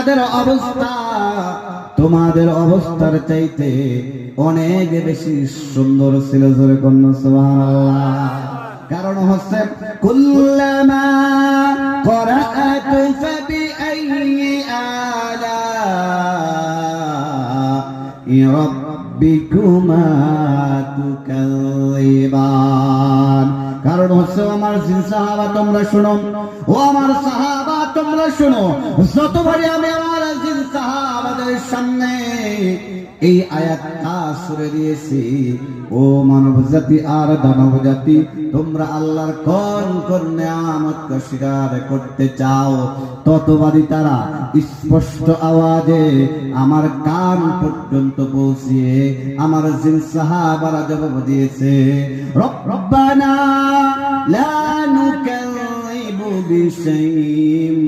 তাদের অবস্থা তোমাদের অবস্থার চাইতে অনেক বেশি সুন্দর ছিল। জোরে কন্যা সুবহানাল্লাহ। কারণ হচ্ছে কুল্লামা করাআতু ফাবিআইয়ি আলা'i রাব্বিকুমা তুকাযযিবান। কারণ হচ্ছে আমার জিন সাহাবা তোমরা শুনো, ও আমার সাহাবা তোমরা শুনো, যতবারই আমি আমার জিন সাহাবাদের সামনে এই আয়াতটা সূরা দিয়েছি, ও মানব জাতি আর দানব জাতি, তোমরা আল্লাহর কোন নিয়ামতকে স্বীকার করতে চাও, ততবারই তারা স্পষ্ট আওয়াজে আমার কান পর্যন্ত পৌঁছিয়ে আমার জিন সাহাবারা জবাব দিয়েছে, রব্বানা লা নুকাযযিবু বিশাইইন